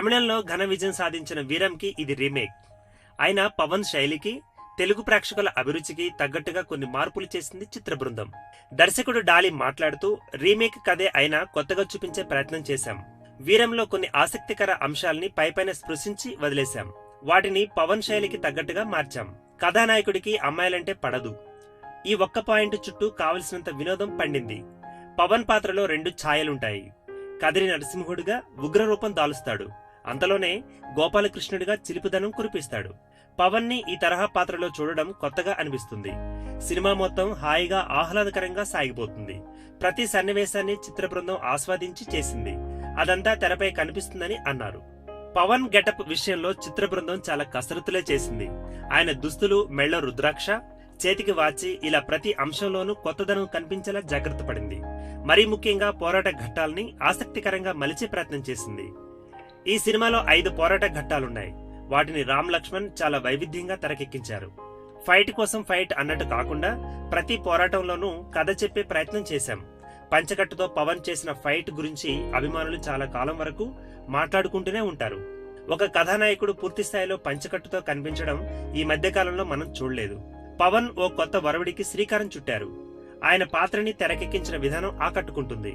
తమిళంలో ఘన విజయం సాధించిన వీరంకి ఇది రీమేక్. అయినా పవన్ శైలికి, తెలుగు ప్రేక్షకుల అభిరుచికి తగ్గట్టుగా కొన్ని మార్పులు చేసింది చిత్ర బృందం. దర్శకుడు డాలి మాట్లాడుతూ, రీమేక్ కథే అయినా కొత్తగా చూపించే ప్రయత్నం చేశాం. వీరంలో కొన్ని ఆసక్తికర అంశాల్ని పైపైన స్పృశించి వదిలేశాం. వాటిని పవన్ శైలికి తగ్గట్టుగా మార్చాం. కథానాయకుడికి అమ్మాయిలంటే పడదు. ఈ ఒక్క పాయింట్ చుట్టూ కావలసినంత వినోదం పండింది. పవన్ పాత్రలో 2 ఛాయలుంటాయి. కదిరి నరసింహుడిగా ఉగ్రరూపం దాలుస్తాడు. అంతలోనే గోపాలకృష్ణుడిగా చిలిపిదనం కురిపిస్తాడు. పవన్ ని ఈ తరహా పాత్రలో చూడడం కొత్తగా అనిపిస్తుంది. సినిమా మొత్తం హాయిగా ఆహ్లాదకరంగా సాగిపోతుంది. ప్రతి సన్నివేశాన్ని చిత్ర బృందం ఆస్వాదించి చేసింది. అదంతా తెరపై కనిపిస్తుందని అన్నారు. పవన్ గెటప్ విషయంలో చిత్ర బృందం చాలా కసరత్తులే చేసింది. ఆయన దుస్తులు, మెళ్ళ రుద్రాక్ష, చేతికి వాచి, ఇలా ప్రతి అంశంలోనూ కొత్తదనం కనిపించేలా జాగ్రత్త పడింది. మరీ ముఖ్యంగా పోరాట ఘట్టాల్ని ఆసక్తికరంగా మలిచే ప్రయత్నం చేసింది. ఈ సినిమాలో 5 పోరాట ఘట్టాలున్నాయి. వాటిని రామ్ లక్ష్మణ్ చాలా వైవిధ్యంగా తెరకెక్కించారు. ఫైట్ కోసం ఫైట్ అన్నట్టు కాకుండా ప్రతి పోరాటంలోనూ కథ చెప్పే ప్రయత్నం చేశాం. పంచకట్టుతో పవన్ చేసిన ఫైట్ గురించి అభిమానులు చాలా కాలం వరకు మాట్లాడుకుంటూనే ఉంటారు. ఒక కథానాయకుడు పూర్తి స్థాయిలో పంచకట్టుతో కనిపించడం ఈ మధ్య కాలంలో మనం చూడలేదు. పవన్ ఓ కొత్త వరవడికి శ్రీకారం చుట్టారు. ఆయన పాత్రని తెరకెక్కించిన విధానం ఆకట్టుకుంటుంది.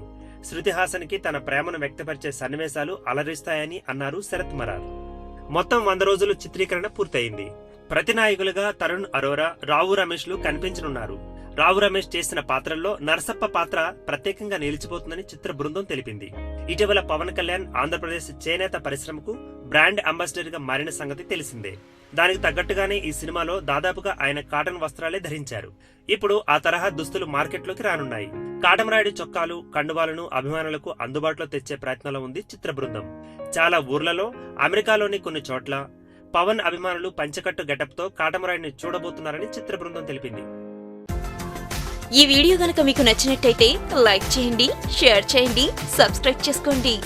శృతి హాసన్ కి తన ప్రేమను వ్యక్తపరిచే సన్నివేశాలు అలరిస్తాయని అన్నారు శరత్ మరార్. మొత్తం 100 రోజులు చిత్రీకరణ పూర్తయింది. ప్రతినాయకులుగా తరుణ్ అరోరా, రావు రమేష్ లు కనిపించనున్నారు. రావు రమేష్ చేసిన పాత్రల్లో నరసప్ప పాత్ర ప్రత్యేకంగా నిలిచిపోతుందని చిత్ర బృందం తెలిపింది. ఇటీవల పవన్ కళ్యాణ్ ఆంధ్రప్రదేశ్ చేనేత పరిశ్రమకు బ్రాండ్ అంబాసిడర్ గా మారిన సంగతి తెలిసిందే. దానికి తగ్గట్టుగానే ఈ సినిమాలో దాదాపుగా ఆయన కాటన్ వస్త్రాలే ధరించారు. ఇప్పుడు ఆ తరహా దుస్తులు మార్కెట్లోకి రానున్నాయి. కాటమరాయుడు చొక్కాలు, కండువాలను అభిమానులకు అందుబాటులో తెచ్చే ప్రయత్నంలో ఉంది చిత్ర బృందం. చాలా ఊర్లలో, అమెరికాలోని కొన్ని చోట్ల పవన్ అభిమానులు పంచకట్టు గెటప్ తో కాటమరాయుడిని చూడబోతున్నారని చిత్ర బృందం తెలిపింది. ఈ వీడియో గనక మీకు నచ్చినట్టయితే లైక్ చేయండి, షేర్ చేయండి, సబ్స్క్రైబ్ చేసుకోండి.